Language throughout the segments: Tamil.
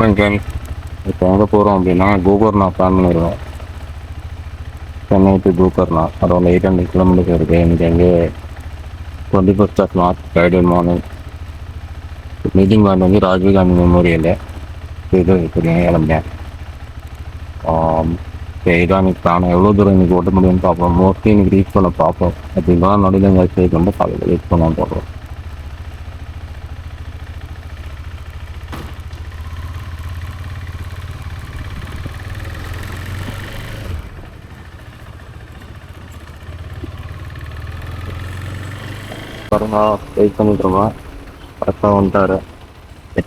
இப்போ எங்கே போகிறோம் அப்படின்னா கோகர்ணா பிளான் பண்ணிடுவோம். Chennai to Gokarna around 800 kilometres இருக்குது. எனக்கு எங்கே 21st of March Friday morning meeting point வந்து ராஜீவ் காந்தி மெமோரியல் இது கிளம்பேன். இதான் இன்னைக்கு பிளான். எவ்வளோ தூரம் இன்றைக்கி ஓட்ட முடியும்னு பார்ப்போம். மோஸ்ட்லி இன்றைக்கி ரீச் பண்ண பார்ப்போம். அப்படின்னா நடுவில் எங்கேயாச்சும் ஸ்டே பண்ணிட்டு காலையில் ரீச் பண்ணான்னு பார்ப்போம். பாருங்க வெயிட் பண்ணிட்டுருக்கோம். கரெக்டாக வந்துட்டார்.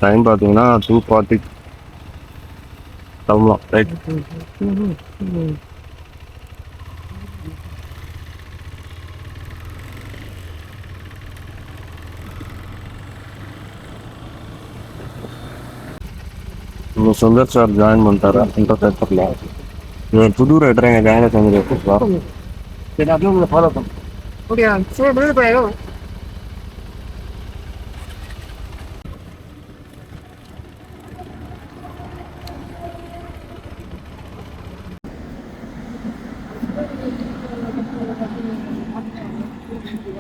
டைம் பார்த்தீங்கன்னா 2:40 கிளம்பலாம். ரைட் இன்னும் சுந்தர் சார் ஜாயின் பண்ணிட்டாரு இன்டர்செக்டரில். இவர் புது ரைட்டர் எங்கள் ஜாயின் செஞ்சு சார். சரி அப்படியே உங்களை ஃபாலோ பண்ணுறேன். அப்படியா? சரி போயிடும்.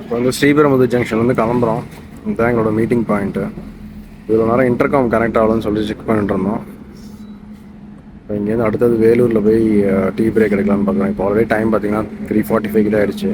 இப்போ வந்து ஸ்ரீபெரும்புதூர் ஜங்ஷன் வந்து கிளம்புறோம். இதுதான் எங்களோட மீட்டிங் பாயிண்ட்டு. இவ்வளோ நேரம் இன்டர்காம் கனெக்ட் ஆகலன்னு சொல்லி செக் பண்ணிட்டு இருந்தோம். இப்போ இங்கேருந்து அடுத்தது வேலூரில் போய் டீ பிரேக் எடுக்கலான்னு பார்க்குறோம். இப்போ ஆல்ரெடி டைம் பார்த்தீங்கன்னா 3:45 கிட்ட ஆயிடுச்சு.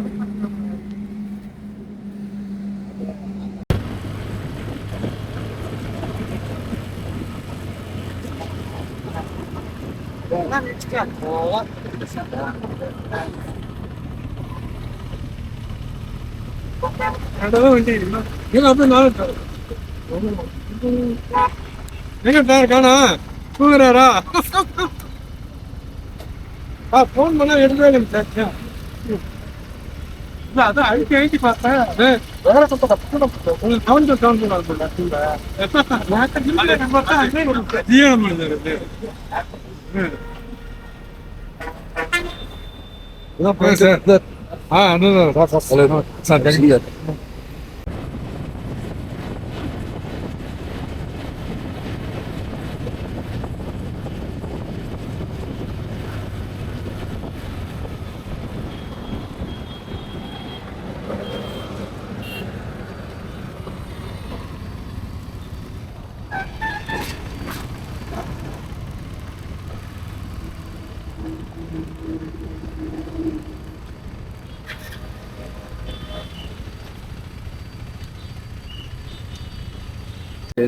காணா தூங்குறாரா? போன் பண்ணா எடுத்து அதான் அழுத்தி அழுத்தி பார்த்தேன்.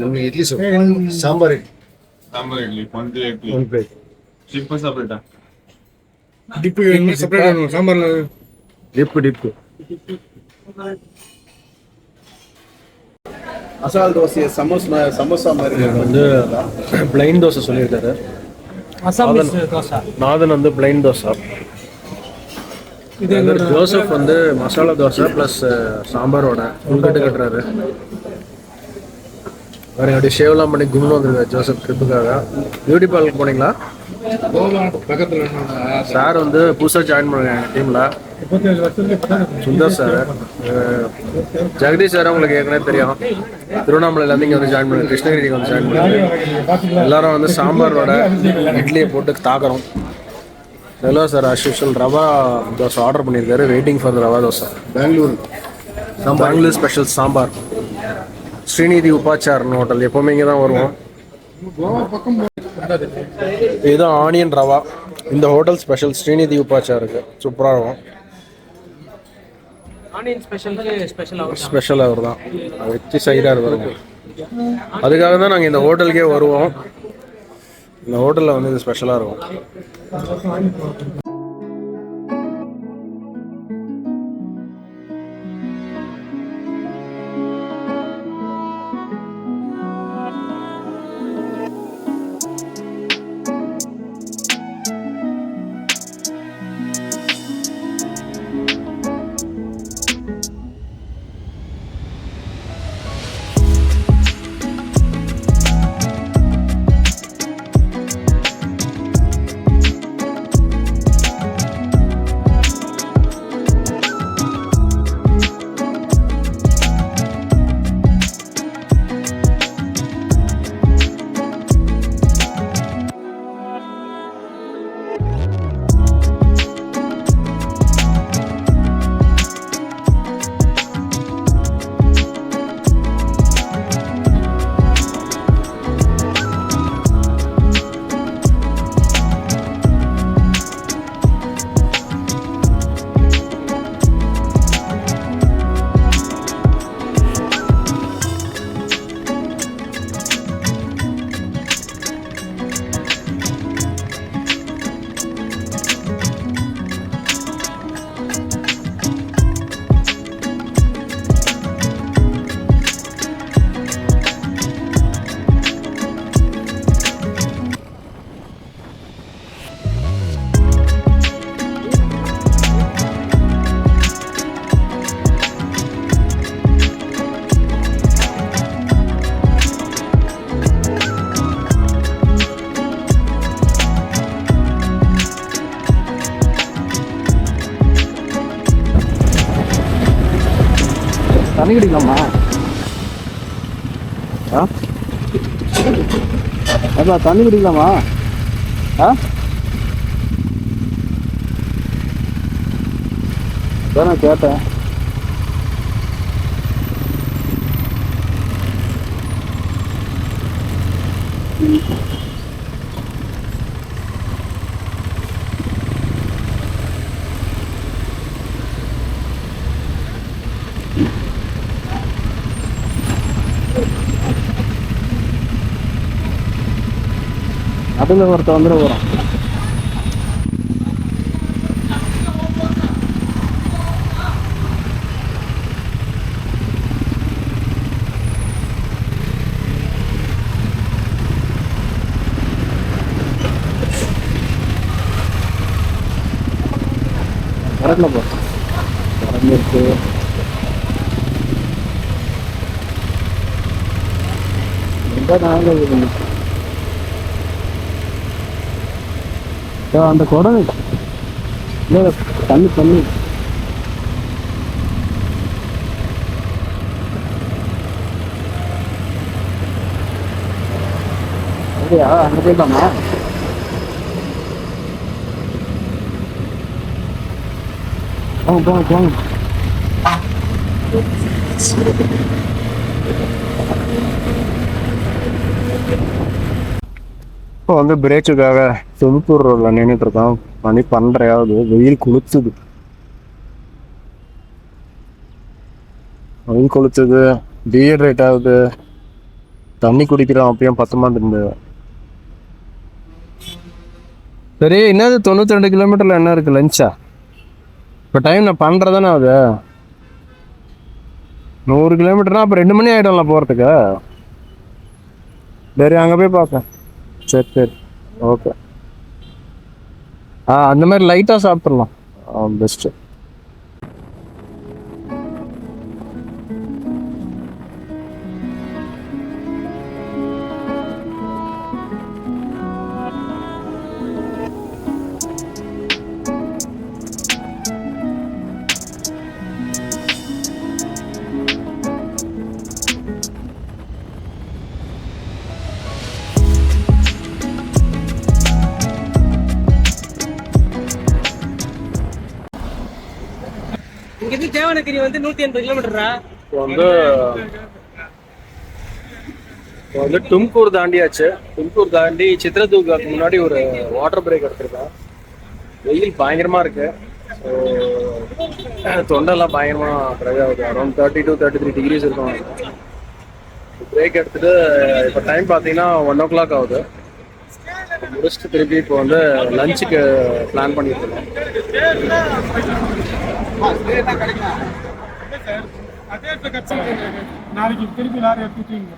ನಮಗೆ ಇಡ್ಲಿ ಸಾಂಬಾರ್ ಇಡ್ಲಿ ಒಂದು ಪ್ಲೇಟ್ ಸಿಂಪಲ್ ಸಪ್ರೇಟಾ டிப்பு செப்பரேட் சாம்பார்ல டிப்பு மசால் தோசை சமோசா மாதிரி வந்து பிளைன் தோசை சொல்லியிருக்காரு. நாதன் வந்து பிளைன் தோசை. இது ஜோசப் வந்து மசாலா தோசை ப்ளஸ் சாம்பாரோட உள்கட்டு கட்டுறாரு. வேறு அப்படி ஷேவ்லாம் பண்ணி கும்னு வந்துருக்காரு ஜோசப் ட்ரிப்புக்காக. பியூட்டி பார்லருக்கு போனீங்களா? பக்கத்துல சார் வந்து புதுசாக ஜாயின் பண்ணுறாங்க டீமில். சுந்தர் சார், ஜெகதீஷ் சார் உங்களுக்கு ஏற்கனவே தெரியும். திருவண்ணாமலையிலேருந்து இங்கே வந்து ஜாயின் பண்ணி கிருஷ்ணகிரிக்கு வந்து ஜாயின் பண்ணி எல்லாரும் வந்து சாம்பாரோட இட்லியை போட்டு தாக்குறோம். Hello sir, as usual rava dosa order பண்ணியிருக்காரு. Waiting for rava dosa. Bangalore special sambar. Srinidhi உபாச்சார்னு ஹோட்டல். எப்போவுமே இங்கே தான் வருவோம். இதுதான் ஆனியன் ரவா. இந்த ஹோட்டல் ஸ்பெஷல் ஸ்ரீநிதி உபாச்சாருக்கு சூப்பராக இருக்கும். ஸ்பெஷல் அவர் தான் வச்சு சைடாக வருங்க. அதுக்காக தான் நாங்கள் இந்த ஹோட்டலுக்கே வருவோம். இந்த ஹோட்டலில் வந்து இது ஸ்பெஷலாக இருக்கும். தண்ணி குடிக்கலாமா? அதான் தண்ணி குடிக்கலாமா? நான் கேட்டேன். அதில் ஒருத்த வந்துட போகிறோம். வரல போ இருக்கு. ரொம்ப நாங்கள் அந்த குடம் இல்லை தண்ணி தண்ணி அப்படியா? அங்கே போயிடலாமா? போங்க போங்க போங்க. இப்போ வந்து பிரேக்குக்காக செம்பூர் ரோடில் நின்றுட்டு இருக்கோம். மணி 12:30 ஆகுது. வெயில் கொளுத்துது. வெயில் கொளுத்துது, டீஹைட்ரேட் ஆகுது. தண்ணி குடிக்கிறோம் அப்பயும் பத்தமா இருந்தது. சரி, என்னது 92 கிலோமீட்டரில் என்ன இருக்குது? லஞ்சா? இப்போ டைம் நான் 12:30 தானே ஆகுது. 100 கிலோமீட்டர்னா அப்போ 2 மணி ஆகிடும்ல போகிறதுக்கு. சரி, அங்கே போய் பார்ப்பேன். சரி சரி, ஓகே. அந்த மாதிரி லைட்டாக சாப்பிட்றலாம், பெஸ்ட்டு. இங்கிருந்து தேவனகிரி வந்து 180 கிலோமீட்டரா? வந்து தும்கூர் தாண்டியாச்சு. தும்கூர் தாண்டி சித்ரதுர்காக்கு முன்னாடி ஒரு வாட்டர் பிரேக் எடுத்திருக்கேன். வெயில் பயங்கரமா இருக்கு. தொண்டெல்லாம் பயங்கரமா ட்ரை ஆகுது. அரௌண்ட் 30 to 33 டிகிரிஸ் இருக்கும். பிரேக் எடுத்துட்டு இப்போ டைம் பார்த்தீங்கன்னா 1 o'clock ஆகுது. முடிச்சுட்டு திருப்பி இப்போ வந்து லஞ்சுக்கு பிளான் பண்ணிட்டு இருக்கோம். நாளைக்கு திருப்பி லாரி எடுத்துட்டீங்க.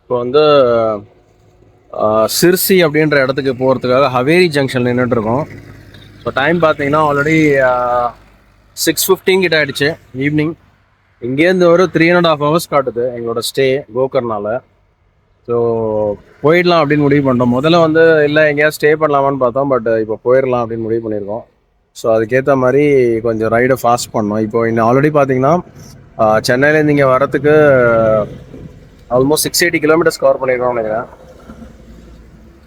இப்போ வந்து சிர்சி அப்படின்ற இடத்துக்கு போகிறதுக்காக ஹவேரி ஜங்ஷன் நின்றுட்டுருக்கோம். ஸோ டைம் பார்த்தீங்கன்னா ஆல்ரெடி 6:15 கிட்ட ஆகிடுச்சு ஈவினிங். இங்கேருந்து ஒரு 3.5 hours காட்டுது எங்களோட ஸ்டே கோகர்னால. ஸோ போயிடலாம் அப்படின்னு முடிவு பண்ணிட்டோம். முதல்ல வந்து இல்லை எங்கேயாவது ஸ்டே பண்ணலாமான்னு பார்த்தோம், பட் இப்போ போயிடலாம் அப்படின்னு முடிவு பண்ணியிருக்கோம். ஸோ அதுக்கேற்ற மாதிரி கொஞ்சம் ரைடை ஃபாஸ்ட் பண்ணோம். இப்போ இன்னும் ஆல்ரெடி பார்த்தீங்கன்னா சென்னையிலேருந்து இங்கே வரத்துக்கு ஆல்மோஸ்ட் 680 kilometers கவர் பண்ணியிருக்கோம்னு நினைக்கிறேன்.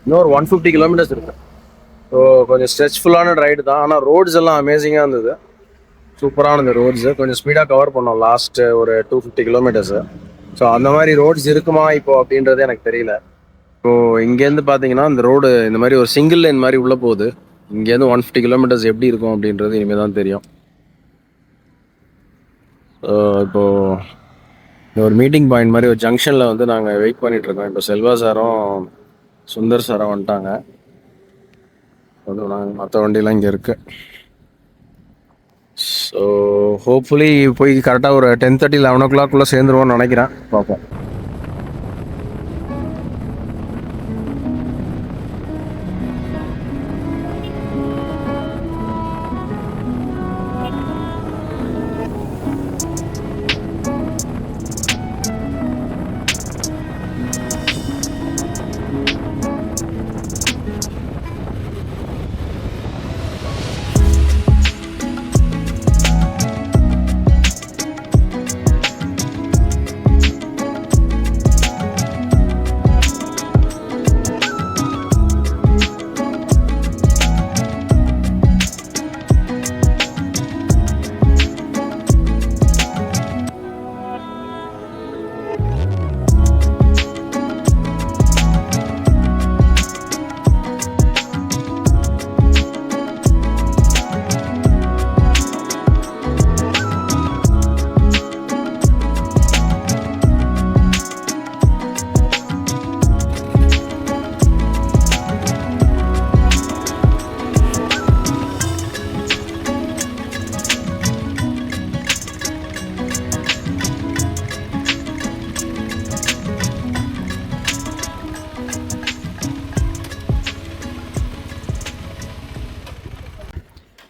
இன்னொரு 150 kilometers இருக்கு. ஸோ கொஞ்சம் ஸ்ட்ரெச்ஃபுல்லான ரைடு தான். ஆனால் ரோட்ஸ் எல்லாம் அமேசிங்காக இருந்தது, சூப்பராக இருந்தது ரோட்ஸு. கொஞ்சம் ஸ்பீடாக கவர் பண்ணோம் லாஸ்ட்டு ஒரு 250 kilometers. ஸோ அந்த மாதிரி ரோட்ஸ் இருக்குமா இப்போ அப்படின்றது எனக்கு தெரியல. ஸோ இங்கேருந்து பார்த்தீங்கன்னா இந்த ரோடு இந்த மாதிரி ஒரு சிங்கிள் லைன் மாதிரி உள்ளே போகுது. இங்கேருந்து 150 kilometers எப்படி இருக்கும் அப்படின்றது இனிமேல் தான் தெரியும். இப்போது ஒரு மீட்டிங் பாயிண்ட் மாதிரி ஒரு ஜங்ஷனில் வந்து நாங்கள் வெயிட் பண்ணிகிட்ருக்கோம். இப்போ செல்வா சாரும் சுந்தர் சாரும் வந்துட்டாங்க. நாங்கள் மற்ற வண்டியெலாம் இங்கே இருக்குது. ஸோ ஹோப்ஃபுல்லி போய் கரெக்டாக ஒரு 10:30 11 o'clock சேர்ந்துருவோம்னு நினைக்கிறேன். பார்ப்போம்.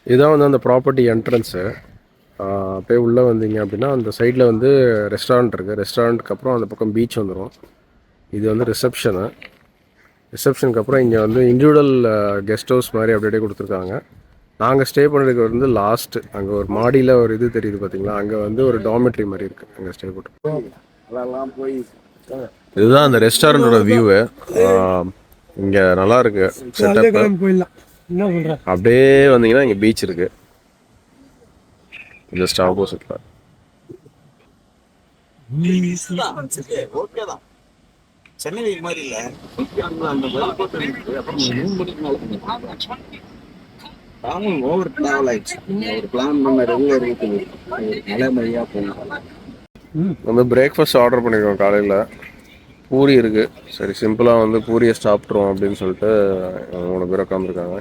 இதுதான் வந்து அந்த ப்ராப்பர்ட்டி என்ட்ரன்ஸு. அப்படியே உள்ளே வந்தீங்க அப்படின்னா அந்த சைடில் வந்து ரெஸ்டாரண்ட் இருக்குது. ரெஸ்டாரண்ட்டுக்கு அப்புறம் அந்த பக்கம் பீச் வந்துடும். இது வந்து ரிசப்ஷனுக்கு அப்புறம் இங்கே வந்து இண்டிவிஜுவல் கெஸ்ட் ஹவுஸ் மாதிரி அப்படியே கொடுத்துருக்காங்க. நாங்கள் ஸ்டே பண்ணுறதுக்கு வந்து லாஸ்ட்டு அங்கே ஒரு மாடியில் ஒரு இது தெரியுது பார்த்தீங்களா, அங்கே வந்து ஒரு டார்மெட்ரி மாதிரி இருக்குது, அங்கே ஸ்டே போட்டு. இதுதான் அந்த ரெஸ்டாரண்டோட வியூவு. இங்கே நல்லா இருக்கு செட்டப். அப்படியே வந்தீங்கன்னா இங்கே பீச் இருக்கு ஜஸ்ட் ஆப்போசிட்ல. சென்னை மாதிரி இல்ல, ஓவர் டிராவல் ஆயிடுச்சு. ஒரு பிளான் பண்ண ரெகுலர் இருக்குது, மலை மழையா போகணும். வந்து பிரேக்ஃபாஸ்ட் ஆர்டர் பண்ணியிருக்கோம். காலையில் பூரி இருக்குது. சரி சிம்பிளாக வந்து பூரியை சாப்பிட்ருவோம் அப்படின்னு சொல்லிட்டு 3 பேர் உட்காந்துருக்காங்க.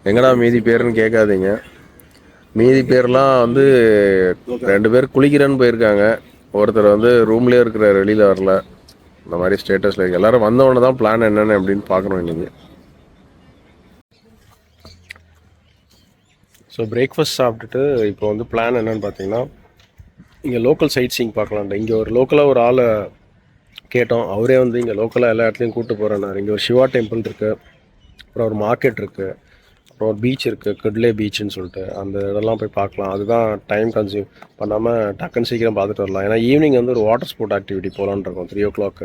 எங்கடா மீதி பேருன்னு கேட்காதீங்க. மீதி பேர்லாம் வந்து 2 பேர் குளிக்கிறேன்னு போயிருக்காங்க. ஒருத்தர் வந்து ரூம்லேயே இருக்கிற வெளியில் வரல. இந்த மாதிரி ஸ்டேட்டஸில் இருக்குது. எல்லோரும் வந்தவொடனே தான் பிளான் என்னென்னு அப்படின்னு பார்க்கணும் இன்றைக்கி. ஸோ பிரேக்ஃபாஸ்ட் சாப்பிட்டுட்டு இப்போ வந்து பிளான் என்னென்னு பார்த்தீங்கன்னா, இங்கே லோக்கல் சைட் சீயிங் பார்க்கலான்ட்டு. இங்கே ஒரு லோக்கலாக ஒரு ஆளை கேட்டோம். அவரே வந்து இங்கே லோக்கலாக எல்லா இடத்துலையும் கூப்பிட்டு போகிறேன்னாரு. இங்கே ஒரு சிவா டெம்பிள் இருக்குது, அப்புறம் ஒரு மார்க்கெட் இருக்குது, அப்புறம் ஒரு பீச் இருக்குது, கட்லே பீச்சுன்னு சொல்லிட்டு. அந்த இதெல்லாம் போய் பார்க்கலாம். அதுதான் டைம் கன்சியூம் பண்ணாமல் டக்குன்னு சீக்கிரம் பார்த்துட்டு வரலாம். ஏன்னா ஈவினிங் வந்து ஒரு வாட்டர் ஸ்போர்ட் ஆக்டிவிட்டி போகலான்னு இருக்கோம் 3 o'clock.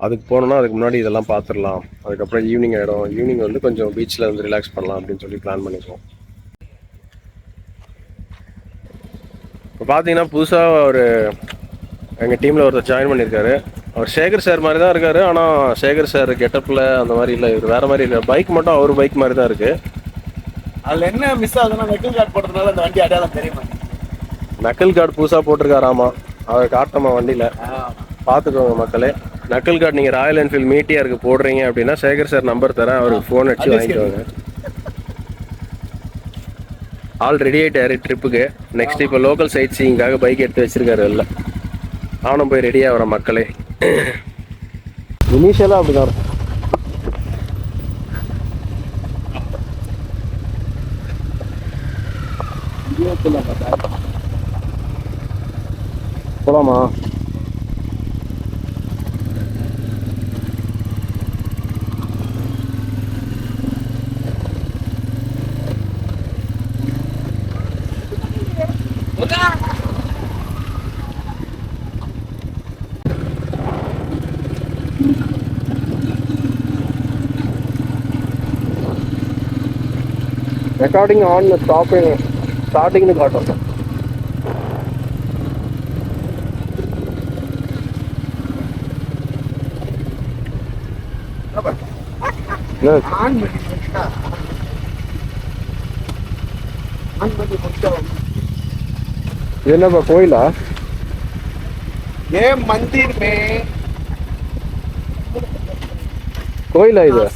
அதுக்கு போனோன்னா அதுக்கு முன்னாடி இதெல்லாம் பார்த்துடலாம். அதுக்கப்புறம் ஈவினிங் ஆகிடும். ஈவினிங் வந்து கொஞ்சம் பீச்சில் வந்து ரிலாக்ஸ் பண்ணலாம் அப்படின்னு சொல்லி பிளான் பண்ணிக்குவோம். இப்போ பார்த்தீங்கன்னா புதுசாக ஒரு எங்கள் டீமில் ஒருத்தர் ஜாயின் பண்ணியிருக்காரு. அவர் சேகர் சார் மாதிரி தான் இருக்கார். ஆனால் சேகர் சார் கெட்டப்பில் அந்த மாதிரி இல்லை, இவர் வேறு மாதிரி இல்லை. பைக் மட்டும் அவர் பைக் மாதிரி தான் இருக்குது. அதில் என்ன மிஸ் ஆகுதுன்னா மெட்டல் கார்டு போடுறதுனால அந்த வண்டி அடையாளம் தெரியுமா? நக்கல் கார்டு புதுசாக போட்டிருக்காராமா, அவர் காட்டமா வண்டியில் பார்த்துக்கோங்க மக்களே. நக்கல் கார்டு நீங்கள் ராயல் என்ஃபீல்டு மீட்டியாக இருக்குது போடுறீங்க அப்படின்னா சேகர் சார் நம்பர் தரேன், அவருக்கு ஃபோன் அடிச்சு வாங்கிக்கோங்க. ஆல் ரெடி ஆகிட்டாரு ட்ரிப்புக்கு. நெக்ஸ்ட் இப்போ லோக்கல் சைட் சீயிங்காக பைக் எடுத்து வச்சிருக்காரு இல்லை. நானும் போய் ரெடியாக வரேன் மக்களே. இனிஷியலாக அப்படி தான் இருக்கும். போலாமா? ரெக்கார்டிங் ஆன் ஸ்டார்டிங்னு காட்டும். இது என்னப்பா கோயிலா? ஏ மந்திர் மே கோயிலா இது?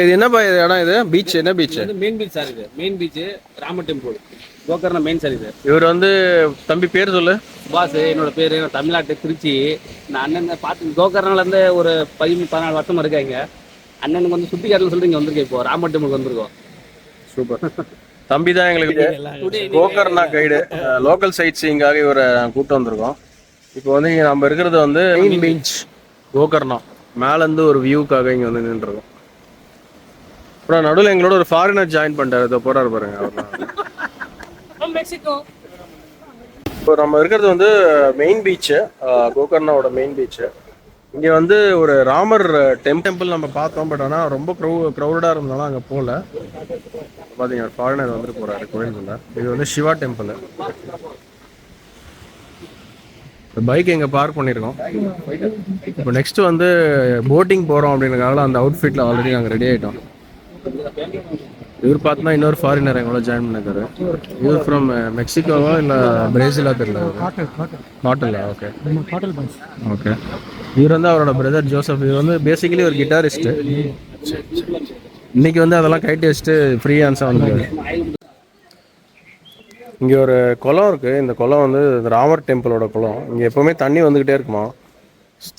இது என்னப்பா இது இடம்? இது பீச் என்ன பீச்? Main beach sir. இது main beach, Ramar temple, Gokarna main sir. இது இவர் வந்து தம்பி பேர் சொல்லு. சுபாஷ் என்னோட பேரு. நான் தமிழ்நாட்டு திருச்சி. நான் அண்ணன் பார்த்து கோகர்ணால இருந்து ஒரு 14 வருஷமா இருக்காங்க. அண்ணனுக்கு வந்து சுத்தி காட்டல சொல்லிட்டு இங்க வந்திருக்கேன். இப்போ ராமர் டெம்பிள் வந்திருக்கோம். சூப்பர். தம்பி தான் எங்களுக்கு கோகர்ணா கைடு. லோக்கல் சைட் சீயிங்காக இவரை கூப்பிட்டு வந்திருக்கோம். இப்போ வந்து இங்கே நம்ம இருக்கிறது வந்து மெயின் பீச் கோகர்ணா. மேலேருந்து ஒரு வியூக்காக இங்கே வந்து நின்றுருக்கோம். அப்புறம் நடுவில் எங்களோட ஒரு ஃபாரினர் ஜாயின் பண்ணிட்டாரு. இதை போறாரு பாருங்க அவர். மெக்சிகோ. இப்போ நம்ம இருக்கிறது வந்து மெயின் பீச்சு, கோகர்ணாவோட மெயின் பீச்சு. இங்கே வந்து ஒரு ராமர் டெம்பிள் நம்ம பார்த்தோம். பட் ஆனால் ரொம்ப க்ரௌடாக இருந்தாலும் அங்கே போகல. பார்த்தீங்க ஃபாரினர் வந்துட்டு போகிறாரு கோயிலுக்குள்ள. இது வந்து சிவா டெம்பிள். பைக் எங்கே பார்க் பண்ணியிருக்கோம். இப்போ நெக்ஸ்ட் வந்து போட்டிங் போகிறோம் அப்படின்றதுனால அந்த அவுட்ஃபிட்டில் ஆல்ரெடி நாங்கள் ரெடி ஆகிட்டோம். இவர் பார்த்தோன்னா இன்னொரு ஃபாரினர் எங்களோட ஜாயின் பண்ணிருக்காரு. இவர் ஃப்ரம் மெக்சிகோவா இல்லை பிரேசிலா தெரியல. ஹாட்டலா? Okay okay. இவர் வந்து அவரோட பிரதர் ஜோசப். இவர் வந்து பேசிக்கலி ஒரு கிட்டாரிஸ்ட்டு. இன்னைக்கு வந்து அதெல்லாம் கைட்டு வச்சுட்டு ஃப்ரீ ஆன்ஸாக வந்துருக்காரு. இங்கே ஒரு குளம் இருக்குது. இந்த குளம் வந்து ராமர் டெம்பிளோட குளம். இங்கே எப்போவுமே தண்ணி வந்துக்கிட்டே இருக்குமா.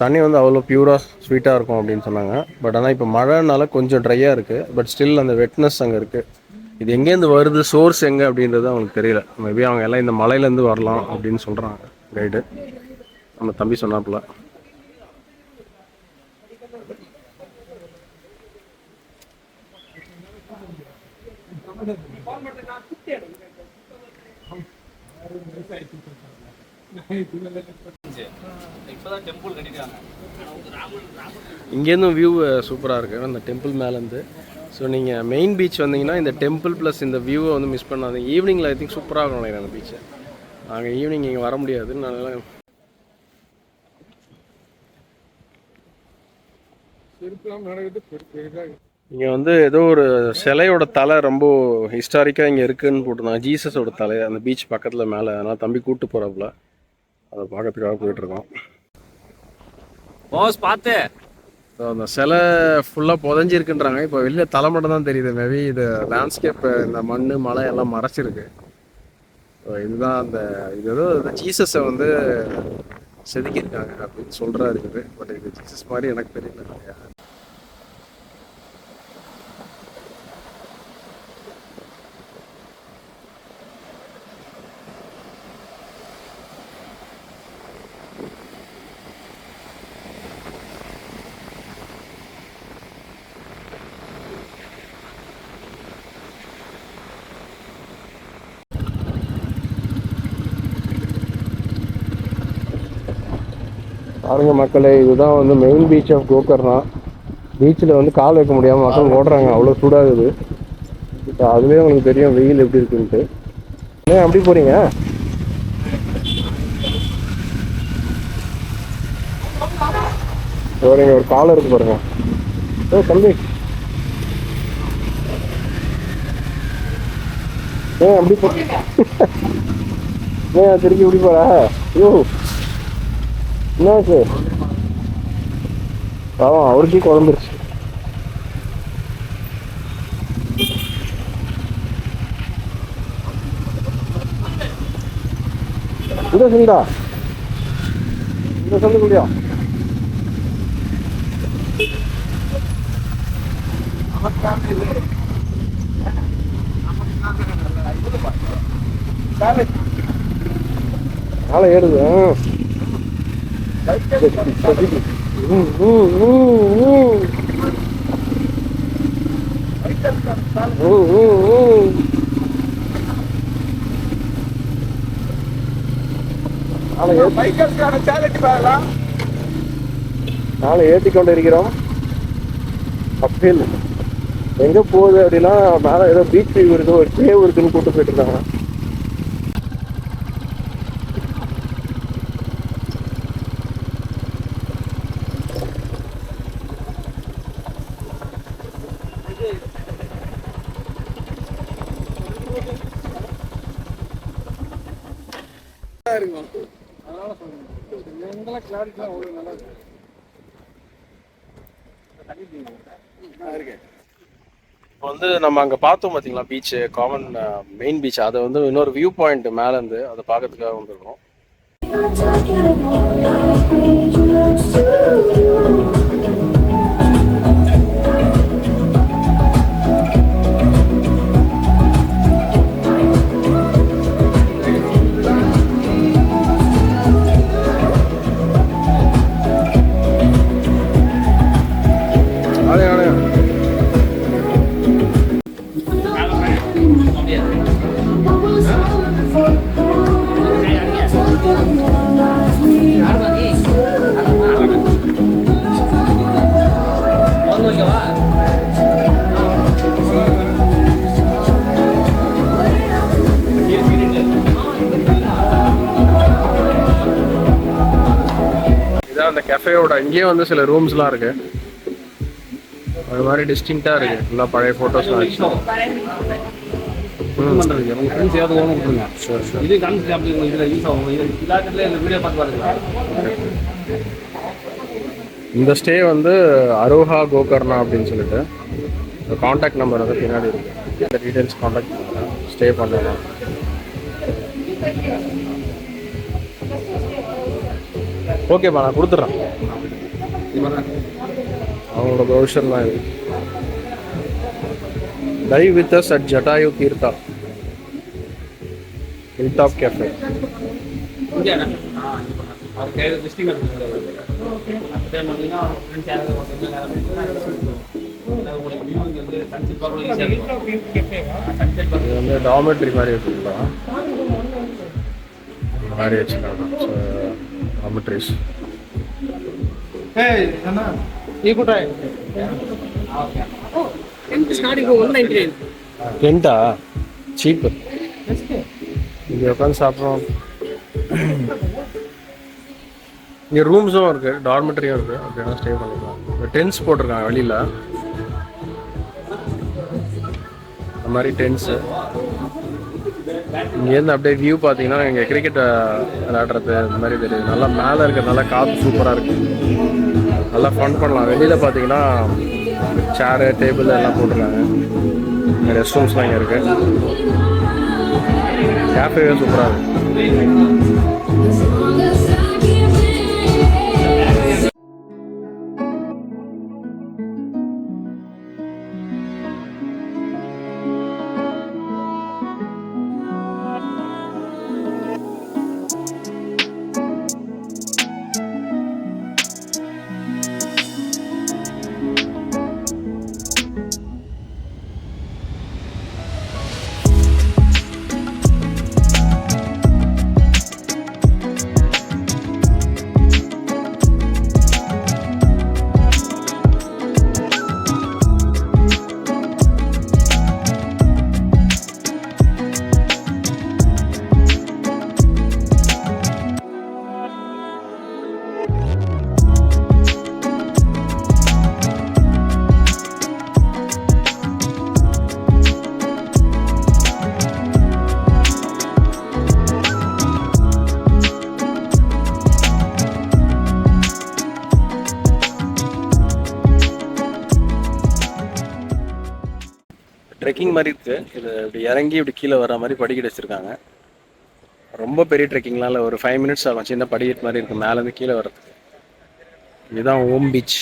தண்ணி வந்து அவ்வளோ பியூராக ஸ்வீட்டாக இருக்கும் அப்படின்னு சொன்னாங்க. பட் ஆனால் இப்போ மழைனால கொஞ்சம் ட்ரையாக இருக்குது. பட் ஸ்டில் அந்த வெட்னஸ் அங்கே இருக்குது. இது எங்கேருந்து வருது, சோர்ஸ் எங்கே அப்படின்றது அவங்களுக்கு தெரியல. மேபி அவங்க எல்லாம் இந்த மலையிலேருந்து வரலாம் அப்படின்னு சொல்கிறாங்க கைடு. நம்ம தம்பி சொன்னாப்புல. இங்கேருந்து வியூ சூப்பராக இருக்குது அந்த டெம்பிள் மேலேருந்து. ஸோ நீங்கள் மெயின் பீச் வந்தீங்கன்னா இந்த டெம்பிள் ப்ளஸ் இந்த வியூவை வந்து மிஸ் பண்ணாதீங்க. ஈவினிங்கில் ஐ திங்க் சூப்பராக இருக்கும் நினைக்கிறேன் அந்த பீச்சை. நாங்கள் ஈவினிங் இங்கே வர முடியாது. அதனால இங்கே வந்து ஏதோ ஒரு சிலையோட தலை ரொம்ப ஹிஸ்டாரிக்காக இங்கே இருக்குதுன்னு போட்டிருந்தாங்க. ஜீசஸோட தலை அந்த பீச் பக்கத்தில் மேலே. அதனால் தம்பி கூப்பிட்டு போகிறாப்புல. அதை பார்க்கறதுக்காக போயிட்டுருக்கோம். பார்த்து அந்த சிலை ஃபுல்லாக புதஞ்சிருக்குன்றாங்க. இப்போ வெளியில் தலை மட்டும் தான் தெரியுது. மேபி இது லேண்ட்ஸ்கேப், இந்த மண் மலை எல்லாம் மறைச்சிருக்கு. ஸோ இதுதான் அந்த இது ஏதோ ஜீசஸை வந்து செதுக்கியிருக்காங்க அப்படின்னு சொல்கிறாரு இது. பட் இது ஜீசஸ் மாதிரி எனக்கு தெரியல. பாருங்க மக்களே, இதுதான் வந்து மெயின் பீச் ஆஃப் கோகர்ணா. பீச்சில் வந்து கால் வைக்க முடியாமல் மக்கள் ஓடுறாங்க, அவ்வளோ சூடாகுது. இப்போ அதுலேயே உங்களுக்கு தெரியும் வெயில் எப்படி இருக்குன்ட்டு. ஏன் அப்படி போகிறீங்க? சரிங்க, ஒரு காலம் இருக்கு பாருங்க. ஓ தம்பி, ஏன் அப்படி போ ஏன் திருப்பி இப்படி போற? ஐயோ என்னாச்சு? ஆமாம், அவருக்கே குழம்புருச்சு. இந்த சந்தா, இந்த சந்துக்குள்ளியா? நாளை ஏறுது. நாளை ஏற்றி கொண்டு இருக்கிறோம். அப்பில் எங்க போகுது அப்படின்னா, மேல ஏதோ பீச் வியூ இருக்கு, ஒரு கேவ் இருக்குன்னு கூட்டு போயிட்டு இருக்காங்க. இப்போ வந்து நம்ம அங்கே பார்த்தோம் பார்த்தீங்களா பீச்சு, காமன் மெயின் பீச், அதை வந்து இன்னொரு வியூ பாயிண்ட் மேலேருந்து அதை பார்க்கறதுக்காக வந்துருக்கோம். இதான் அந்த கஃபேயோட, இங்கேயே வந்து சில ரூம்ஸ்லாம் இருக்கு. அது மாதிரி டிஸ்டிங்க்டாக இருக்கு, நல்லா பழைய ஃபோட்டோஸ்லாம் வச்சு. உங்கள் ஃப்ரெண்ட்ஸ் ஏதாவது ஓனம் கொடுத்துருங்க. இது காமிச்சு அப்படி இதில் யூஸ் ஆகும். இது இல்லாததுல இந்த வீடியோ பார்த்து பாருங்க. இந்த ஸ்டே வந்து அரோஹா கோகர்ணா அப்படின்னு சொல்லிட்டு காண்டாக்ட் நம்பர் வந்து பின்னாடி இருக்கு. இந்த டீட்டெயில்ஸ் காண்டாக்ட் பண்ணுங்க, ஸ்டே பண்ணலாம். ஓகேப்பா, நான் கொடுத்துட்றேன். அவங்களோட ப்ரௌஷர்லாம் இது. Dive with us at Jatayu Teertha hill top cafe. இது வந்து டாமெட்ரி மாதிரி வச்சுருக்கலாம், இந்த மாதிரி வச்சுக்கலாம். டாமெட்ரிஸ் ரெண்டா சீப்பு. இங்கே உட்காந்து சாப்பிட்றோம். இங்கே ரூம்ஸும் இருக்குது, டார்மெட்ரியும் இருக்குது, அப்படின்னா ஸ்டே பண்ணிக்கலாம். டென்ட்ஸ் போட்டிருக்காங்க வெளியில், அந்த மாதிரி டென்ட்ஸு. இங்கேருந்து அப்படியே வியூ பார்த்தீங்கன்னா இங்கே கிரிக்கெட் விளையாடுறது இந்த மாதிரி தெரியுது. நல்லா மேலே இருக்கிறதுனால காற்று சூப்பராக இருக்குது, நல்லா ஃபன் பண்ணலாம். வெளியில் பார்த்தீங்கன்னா சேரு டேபிள் எல்லாம் போட்டிருக்காங்க. ரெஸ்ட் ரூம்ஸ்லாம் இங்கே இருக்குது. கேஃபேவே சூப்பராக இருக்குது. ட்ரெக்கிங் மாதிரி இருக்குது. இது இப்படி இறங்கி இப்படி கீழே வர மாதிரி படிக்கட்டு வச்சுருக்காங்க. ரொம்ப பெரிய ட்ரெக்கிங்லாம் இல்லை, ஒரு 5 மினிட்ஸ் ஆகும். சின்ன படிக்கட்டு மாதிரி இருக்குது மேலேருந்து கீழே வர்றதுக்கு. இதுதான் ஓம் பீச்.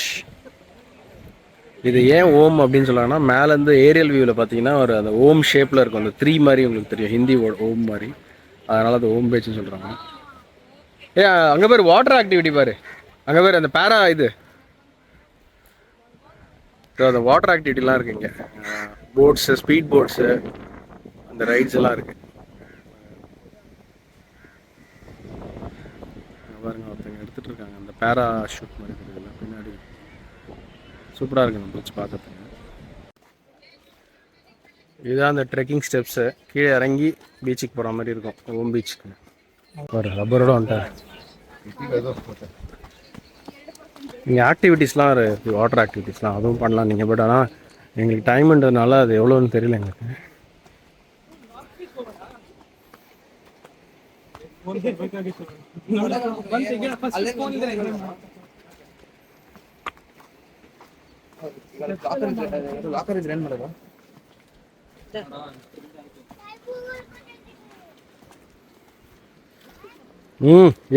இது ஏன் ஓம் அப்படின்னு சொல்கிறாங்கன்னா, மேலேருந்து ஏரியல் வியூவில் பார்த்தீங்கன்னா ஒரு அந்த ஓம் ஷேப்பில் இருக்கும், அந்த 3 மாதிரி உங்களுக்கு தெரியும், ஹிந்தி ஓம் மாதிரி. அதனால் அது ஓம் பீச்னு சொல்கிறாங்க. அங்கே பேர் வாட்டர் ஆக்டிவிட்டி பாரு, அங்கே பேர் அந்த பேரா இது அந்த வாட்டர் ஆக்டிவிட்டிலாம் இருக்குது இங்கே. போட்ஸு, ஸ்பீட் போட்ஸு, அந்த ரைட்ஸ் எல்லாம் இருக்குது. பாருங்க ஒருத்தங்க எடுத்துகிட்டு இருக்காங்க அந்த பேரா ஷூட் மாதிரி இருக்குதுல்ல பின்னாடி. சூப்பராக இருக்குது அந்த பீச் பார்க்கறதுக்கு. இதுதான் அந்த ட்ரெக்கிங் ஸ்டெப்ஸு. கீழே இறங்கி பீச்சுக்கு போகிற மாதிரி இருக்கும் ஓம் பீச்சுக்கு. ஒரு ரப்பரோட வந்துட்டேன். இங்கே ஆக்டிவிட்டீஸ்லாம் இருக்குது, வாட்டர் ஆக்டிவிட்டீஸ்லாம் அதுவும் பண்ணலாம் நீங்கள். பட் ஆனால் எங்களுக்கு டைம்ன்றதுனால அது எவ்வளோன்னு தெரியல எங்களுக்கு.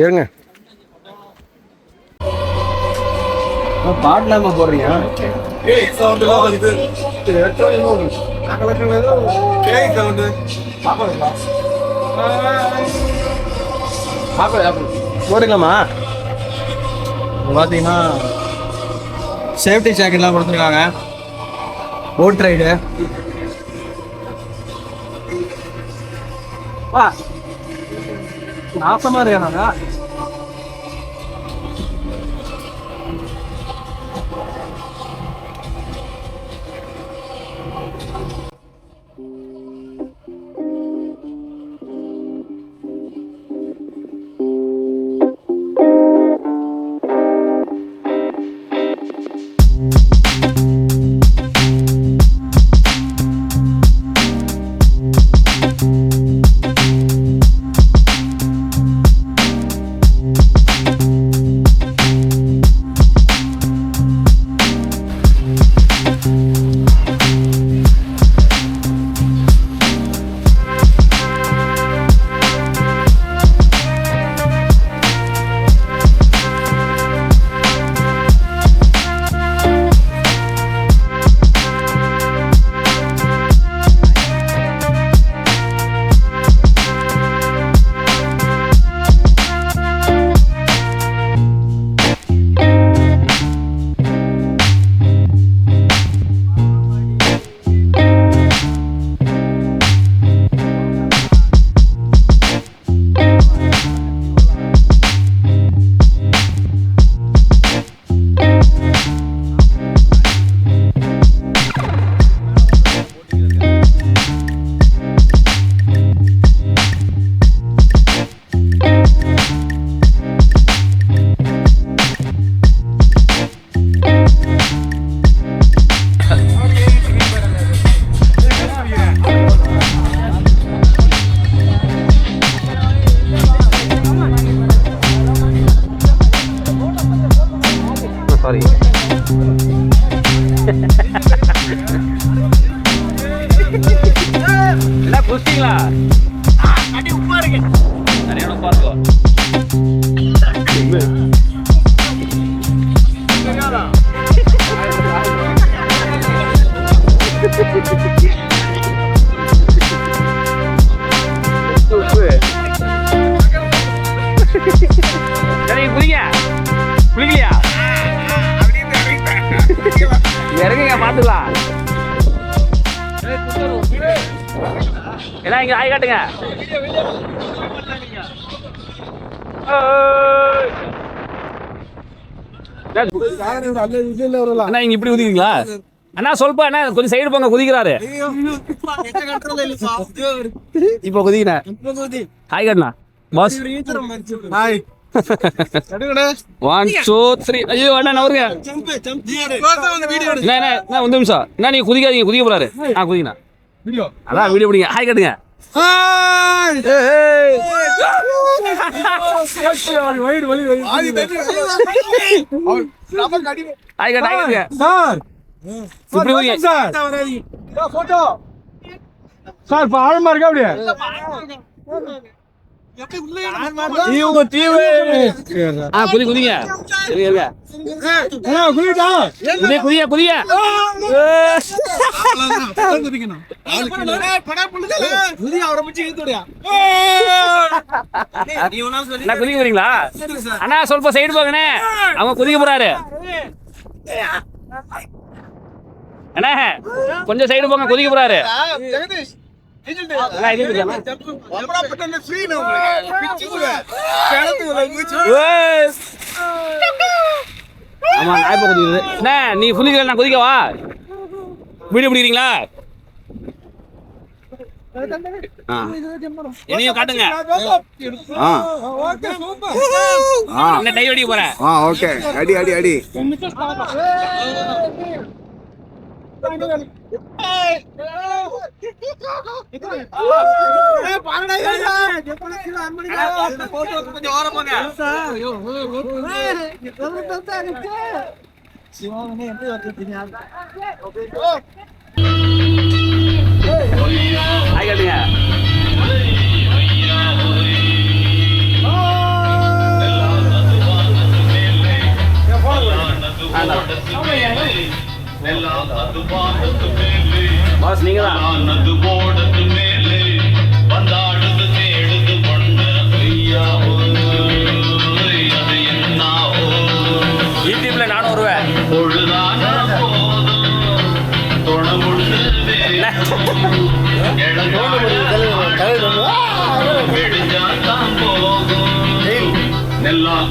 ஏறுங்க. பாட்டுலாம போடுறீங்க? போடுங்களாமா? பார்த்தீங்கன்னா சேஃப்டி ஜாக்கெட்லாம் கொடுத்துருக்காங்க. போட் ரைடு நாசமாக இருக்காங்க. சாரி. என்ன குஸ்திங்களா? அடி உப்பா இருக்கு. நிறைய உப்பா இருக்கும். சரி குதிங்க. குளிக்கலையா? இறங்குங்க பார்த்துக்கலாம். எல்லாம் இங்க ஆய் காட்டுங்க. அண்ணா இங்க இப்படி குதிக்கிறீங்களா? அண்ணா சொல்பா அண்ணா கொஞ்சம் சைடு போங்க, குதிக்கிறாரு. இப்போ குதிக்கிறேன். ஹாய் காட்டுண்ணா பாஸ். ஹாய். 1 2 3. ஐயோ அண்ணா நவருங்க. என்ன ஒரு நிமிஷம். என்ன நீங்க குதிக்காதீங்க, குதிக்க போறாரு. குதிங்கண்ணா. அதான் வீடியோ பிடிங்க. ஹாய் காட்டுங்க. ஹாய் காட்டுங்க. இப்படி சார் இப்ப ஆழமா இருக்கா அப்படியே குதிங்க குதிங்க குதிங்க குதிங்க குதிக்க போறீங்களா அண்ணா ಸ್ವಲ್ಪ சைடு போங்கண்ணே அவங்க குதிக்க போறாரு அண்ணா கொஞ்சம் சைடு போங்க குதிக்க போறாரு ஆமா நாய் குதிக்குது அண்ணா நீ புலிகளை நான் குதிக்கவா வீடியோ பிடிக்கிறீங்களா என்னையும் காட்டுங்க என்ன டை அடிக்க போறேன் ஓகே அடி அடி அடி பாஸ் நீங்க தான் யூடியூப்ல நானும் வருவேன்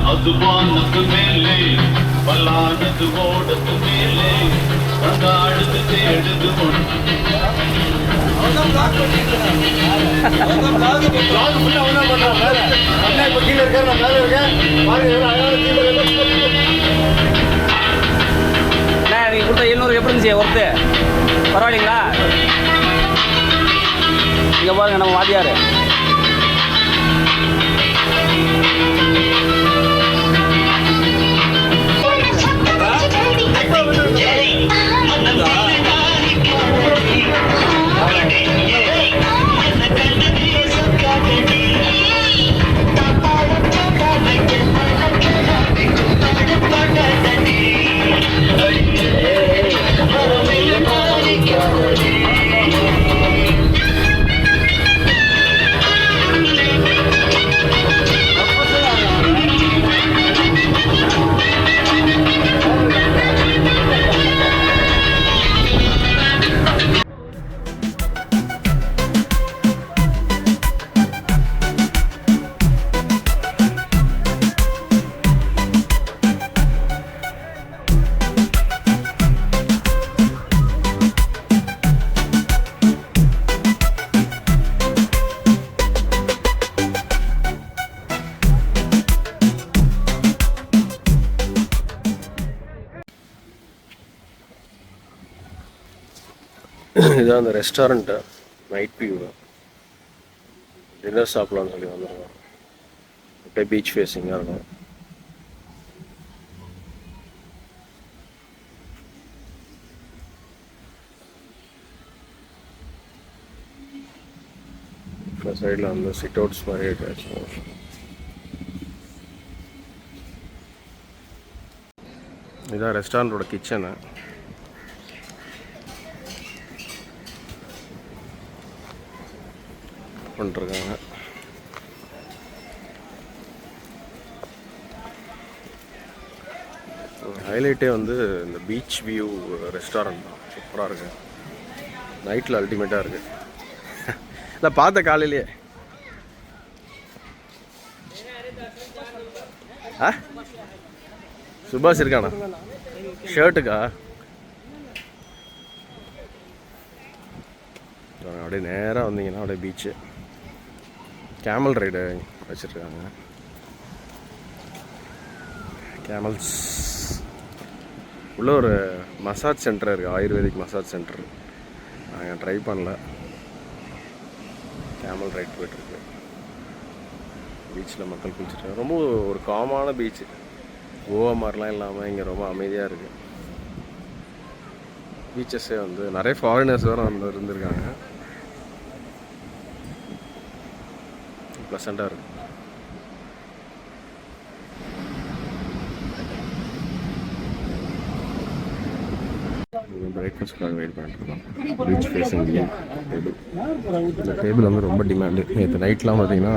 அதுவானது மேலே பல்லானது ஓடது மேலே வந்தாடுது தேடுது நீங்க கொடுத்த 700 எப்படி இருந்துச்சு ஒருத்து பரவாயில்லைங்களா இங்க பாருங்க நம்ம வாத்தியாரு இதுதான் அந்த ரெஸ்டாரண்ட்டு நைட் வியூ டின்னர் சாப்பிட்லான்னு சொல்லி வந்துருக்கோம் அப்படியே பீச் ஃபேஸிங்காக இருக்கும் இந்த சைடில் வந்து சிட் அவுட்ஸ் மாதிரி இருக்காச்சு இதுதான் ரெஸ்டாரண்ட்டோட கிச்சனு பண்ணிருக்காங்க ஹைலைட்டே வந்து இந்த பீச் வியூ ரெஸ்டாரண்ட் தான் சூப்பராக இருக்கு நைட்டில் அல்டிமேட்டாக இருக்கு இல்லை பார்த்த காலையிலேயே சுபாஷ் இருக்கானா ஷர்ட்டுக்கா அப்படியே நேராக வந்தீங்கன்னா அப்படியே பீச்சு கேமல் ரைடு வச்சுருக்காங்க கேமல்ஸ் உள்ள ஒரு மசாஜ் சென்டர் இருக்குது ஆயுர்வேதிக் மசாஜ் சென்டர் நாங்கள் ட்ரை பண்ணல கேமல் ரைட் போய்ட்டுருக்கு பீச்சில் மக்கள் குளிச்சுட்டு ரொம்ப ஒரு காமான பீச்சு கோவா மாதிரிலாம் இல்லாமல் இங்கே ரொம்ப அமைதியாக இருக்குது பீச்சஸே வந்து நிறைய ஃபாரினர்ஸ் வேறு வந்து இருந்திருக்காங்க ப்ளசண்ட்டாக இருக்குது. பிரேக்ஃபாஸ்ட்காக வெயிட் பண்ணிட்டுருக்கோம். Beach facing table. இந்த டேபிள் வந்து ரொம்ப டிமாண்டு. நேற்று நைட்லாம் பார்த்தீங்கன்னா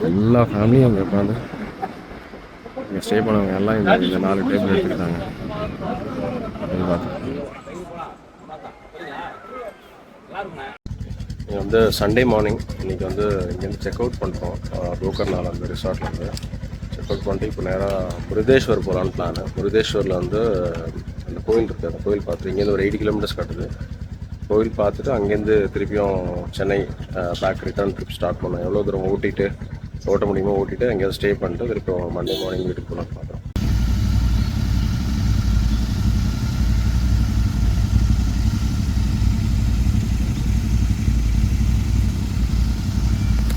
எல்லா ஃபேமிலியும் அங்கே உட்காந்து இங்கே ஸ்டே பண்ணவங்க எல்லாம் இந்த 4 டேபிள் எடுத்துக்கிட்டாங்க. இங்கே வந்து சண்டே மார்னிங் இன்றைக்கி வந்து இங்கேருந்து செக் அவுட் பண்ணுறோம். கோகர்நால அந்த ரிசார்ட்லேருந்து செக் அவுட் பண்ணிட்டு இப்போ நேராக முருதேஸ்வர் போகலான்னு பிளானு. முருதேஸ்வரில் வந்து அந்த கோயில் இருக்குது. அந்த கோயில் பார்த்துட்டு இங்கேருந்து ஒரு 8 கிலோமீட்டர்ஸ் கட்டுது. கோயில் பார்த்துட்டு அங்கேருந்து திருப்பியும் Chennai back return trip start பண்ணோம். எவ்வளோ தூரம் ஓட்ட முடியுமோ ஓட்டிட்டு அங்கேயாவது ஸ்டே பண்ணிட்டு திருப்பியும் மண்டே மார்னிங் வீட்டுக்கு போகலான்னு பார்க்குறோம்.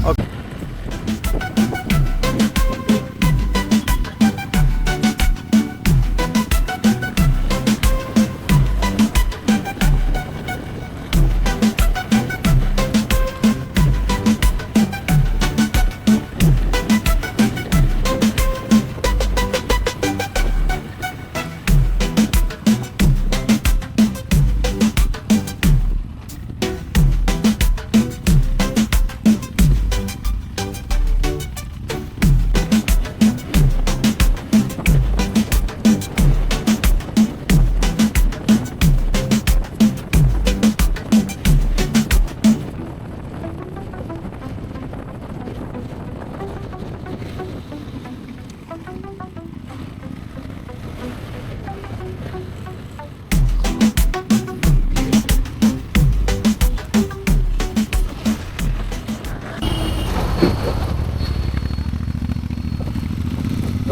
ஓகே.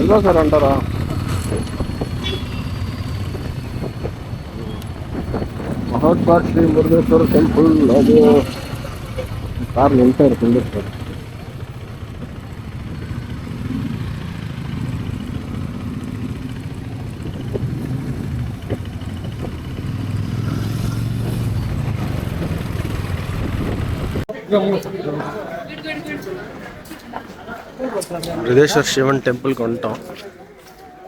எல்லாம் சார் அண்டரா மகாத்மா ஸ்ரீ முருகேஸ்வர டெம்பிள். அது கார் நின்று இருக்குது சார். முருதேஸ்வர் சிவன் டெம்பிளுக்கு வந்துட்டோம்.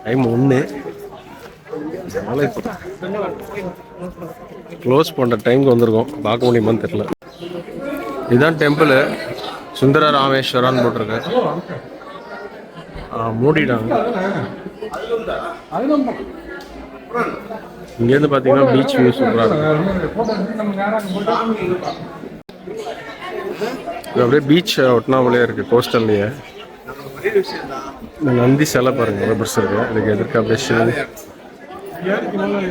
டைம் 1. அதனால் இப்போ க்ளோஸ் பண்ணுற டைமுக்கு வந்திருக்கோம். பார்க்க முடியுமான்னு தெரியல. இதுதான் டெம்பிள். சுந்தர ராமேஸ்வரான்னு போட்டிருக்கு. மூடிட்டாங்க. இங்கேருந்து பார்த்தீங்கன்னா பீச் வியூ சூப்பராக இருக்கும். இது அப்படியே பீச் ஒட்டினாமலே இருக்குது. கோஸ்டல்லையே இந்த நந்தி சிலை பாருங்கள் எவ்வளோ பெருசு இருக்குது. இதுக்கு எதிர்க்க அப்படியே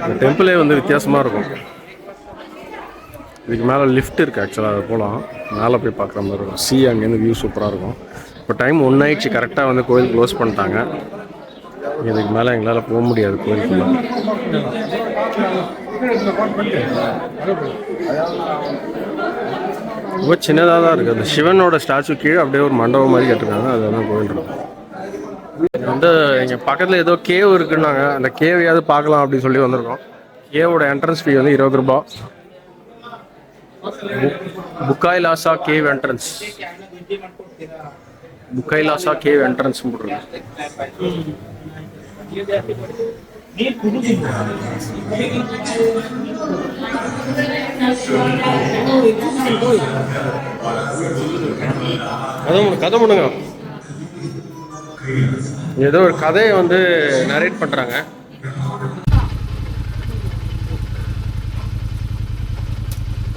இந்த டெம்பிளே வந்து வித்தியாசமாக இருக்கும். இதுக்கு மேலே லிஃப்ட் இருக்குது. ஆக்சுவலாக அது போகலாம். மேலே போய் பார்க்குற மாதிரி இருக்கும். அங்கேருந்து வியூ சூப்பராக இருக்கும். இப்போ டைம் 1 ஆயிடுச்சு. கரெக்டாக வந்து கோயில் க்ளோஸ் பண்ணிட்டாங்க. இதுக்கு மேலே எங்களால் போக முடியாது கோயிலுக்குள்ள. ரொம்ப சின்னதாக தான் இருக்குது. அந்த சிவனோட ஸ்டாச்சு கீழே அப்படியே ஒரு மண்டபம் மாதிரி கட்டிருக்காங்க. அதுதான் கோயில் இருக்கும். வந்து இங்கே பக்கத்தில் ஏதோ கேவ் இருக்குன்னாங்க. அந்த கேவையாவது பார்க்கலாம் அப்படின்னு சொல்லி வந்திருக்கோம். கேவோட என்ட்ரன்ஸ் ஃபீ வந்து 20 ரூபா. புக்காய்லாசா கேவ் என்ட்ரன்ஸ். புக்காய்லாசா கேவ் என்ட்ரன்ஸ் போட்டுருக்கு. கதை பண்ணுங்க. ஏதோ ஒரு கதையை வந்து நரேட் பண்றாங்க.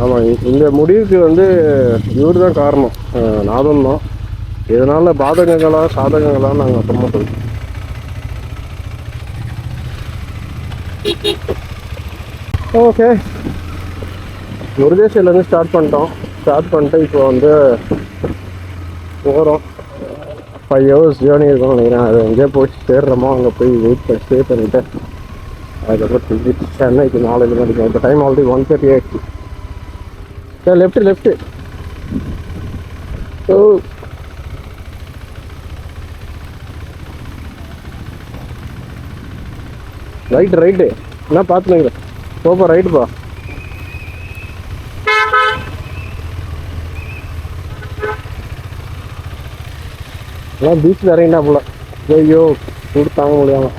ஆமாம், இந்த முடிவுக்கு வந்து இவர் தான் காரணம். நாதம் தான். இதனால பாதகங்களா சாதகங்களா நாங்கள் அப்புறமா சொல்லுவோம். ஓகே, முருதேஸ்வரிலேருந்து ஸ்டார்ட் பண்ணிட்டு இப்போ வந்து போகிறோம். 5 hours ஜேர்னி இருக்கும்னு நினைக்கிறேன். அது எங்கேயோ போய் சேர்றோமோ அங்கே போய் ஸ்டே பண்ணிவிட்டு அதுக்கப்புறம் திருப்பி சென்னைக்கு 4 மணிக்கு. இப்போ டைம் ஆல்ரெடி 1:30 ஆயிடுச்சு. Sir left. ஓ, ரைட்டு என்ன பார்த்துங்க. போப்பா, ரைட்டுப்பா. எல்லாம் பீச்சில் இறங்கினா போல. ஐயோ சூடு தாங்க முடியாம.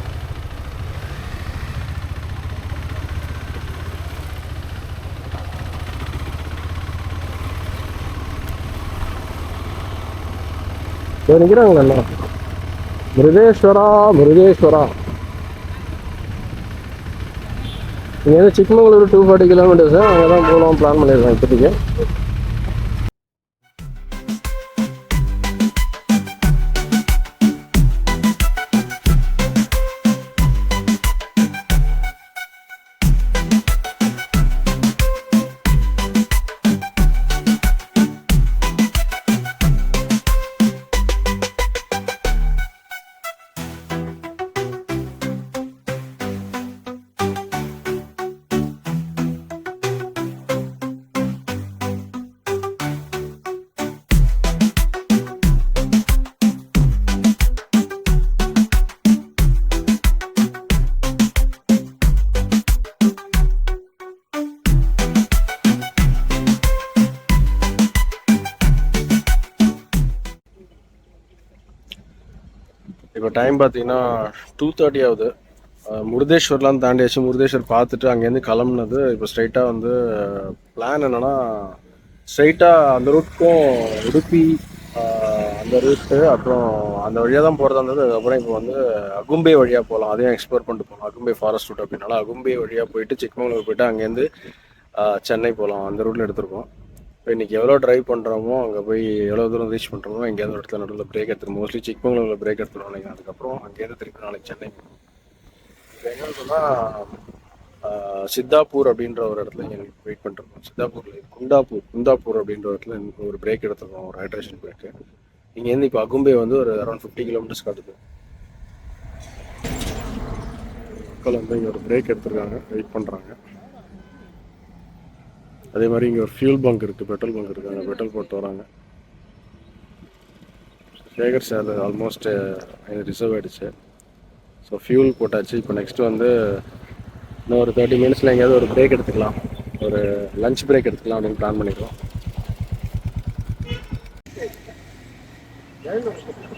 நிற்கிறாங்களா மிருதேஸ்வரா மிருதேஸ்வரா. இங்கே வந்து சிக்மங்களூர் 240 கிலோமீட்டர்ஸ். அங்கே தான் போகலாம் பிளான் பண்ணியிருக்கேன் இப்போதைக்கு. இப்போ டைம் பார்த்தீங்கன்னா 2:30 ஆகுது. முருதேஸ்வர்லாம் தாண்டியாச்சு. முருதேஸ்வர் பார்த்துட்டு அங்கேருந்து கிளம்புனது. இப்போ ஸ்ட்ரைட்டாக வந்து பிளான் என்னென்னா, ஸ்ட்ரைட்டாக அந்த ரூட்க்கும் உடுப்பி அந்த ரூட்டு, அப்புறம் அந்த வழியாக தான் போகிறதா இருந்தது. அதுக்கப்புறம் இப்போ வந்து அகும்பே வழியாக போகலாம், அதையும் எக்ஸ்ப்ளோர் பண்ணிட்டு போகலாம். அகும்பே ஃபாரஸ்ட் ரூட் அப்படின்னால அகும்பே வழியாக போயிட்டு சிக்மங்களூர் போயிட்டு அங்கேருந்து சென்னை போகலாம். அந்த ரூட்டில் எடுத்திருக்கோம். இப்போ இன்றைக்கி எவ்வளோ ட்ரைவ் பண்ணுறோமோ, அங்கே போய் எவ்வளோ தூரம் ரீச் பண்ணுறோமோ, எங்கேயாவது ஒரு இடத்துல நடுவில் பிரேக் எடுத்துருவோம். மோஸ்ட்லி சிக்மங்களூரில் பிரேக் எடுத்துருவோம் நினைக்கிறேன். அதுக்கப்புறம் அங்கேருந்து திருப்பி நாளைக்கு சென்னை. இப்போ எங்கே சொன்னால் சித்தாப்பூர் அப்படின்ற ஒரு இடத்துல இங்கே வெயிட் பண்ணிருக்கோம். சித்தாப்பூரில் குந்தாப்பூர் அப்படின்ற ஒரு இடத்துல ஒரு பிரேக் எடுத்துருக்கோம், ஒரு ஹைட்ரேஷன் பிரேக்கு. இங்கேருந்து இப்போ அகும்பே வந்து ஒரு அரௌண்ட் 50 கிலோமீட்டர்ஸ் காட்டுது. மக்கள் வந்து இங்கே ஒரு பிரேக் எடுத்துருக்காங்க, வெயிட் பண்ணுறாங்க. அதே மாதிரி இங்கே ஒரு ஃபியூல் பங்க் இருக்குது, பெட்ரோல் பங்க் இருக்குது. அங்கே பெட்ரோல் போட்டு வராங்க. சேகர் சார் ஆல்மோஸ்ட் ரிசர்வ் ஆகிடுச்சு. ஸோ ஃபியூல் போட்டாச்சு. இப்போ நெக்ஸ்ட்டு வந்து இன்னும் ஒரு 30 மினிட்ஸில் எங்கேயாவது ஒரு பிரேக் எடுத்துக்கலாம், ஒரு லஞ்ச் பிரேக் எடுத்துக்கலாம் அப்படின்னு பிளான் பண்ணிக்கிறோம்.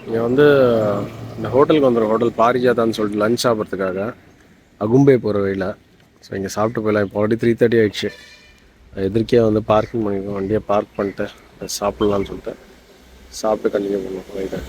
இங்கே வந்து இந்த ஹோட்டலுக்கு வந்துடும், ஹோட்டல் பாரிஜாதான்னு சொல்லிட்டு லஞ்ச் சாப்பிட்றதுக்காக அகும்பே போகிற வழியில். ஸோ இங்கே சாப்பிட்டு போயிடலாம். இப்போ ஆல்ரெடி 3:30 ஆகிடுச்சு. எதிர்க்கே வந்து பார்க்கிங் பண்ணிக்கோம், வண்டியை பார்க் பண்ணிட்டு சாப்பிட்லான்னு சொல்லிட்டு சாப்பிட்டு கண்டினியூ பண்ணுவோம் ரைட்டை.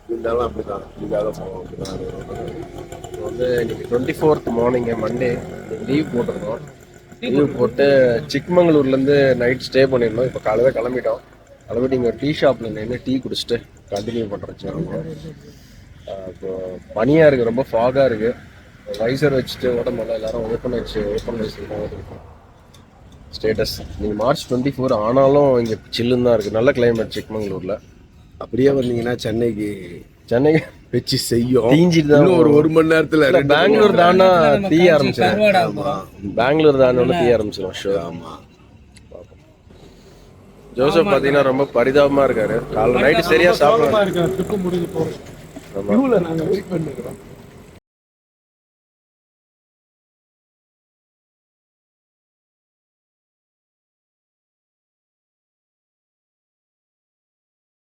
இருந்தாலும் அப்படிதான் இதுக்காக போவோம் அப்படிதான். இப்போ வந்து இன்னைக்கு 24th மார்னிங் மண்டே லீவ் போட்டிருந்தோம். லீவ் போட்டு சிக்மங்களூர்லேருந்து நைட் ஸ்டே பண்ணியிருந்தோம். இப்போ காலையில் கிளம்பிட்டோம். கிளம்பிட்டு இங்கே ஒரு டீ ஷாப்பில் நின்று டீ குடிச்சிட்டு கண்டினியூ பண்ணுறோம். இப்போ பனியாக இருக்குது, ரொம்ப ஃபாகாக இருக்குது. வைசர் வச்சுட்டு உடம்பெல்லாம் எல்லாரும் ஓப்பன் வச்சுருக்கோம். ஸ்டேட்டஸ் நீங்கள் March 24 ஆனாலும் இங்கே சில்லுன்னு தான் இருக்குது. நல்ல கிளைமேட் சிக்மங்களூரில். அப்படியே வந்தீங்கன்னா சென்னைக்கு சென்னைக்கு வச்சு செய்யும் தீஞ்சிட்டு தான் இன்னும் ஒரு மணி நேரத்துல பெங்களூர் தானா தீய ஆரம்பிச்சிடும். பெங்களூர் தானோன்னு தீய ஆரம்பிச்சிடும் ஷோ. ஆமா. ஜோசப் பார்த்தீங்கன்னா ரொம்ப பரிதாபமா இருக்காரு. காலைல நைட்டு சரியா சாப்பிட ட்ரிப்பு முடிஞ்சு போகிறோம். நாங்கள் வெயிட் பண்ணிக்கிறோம்.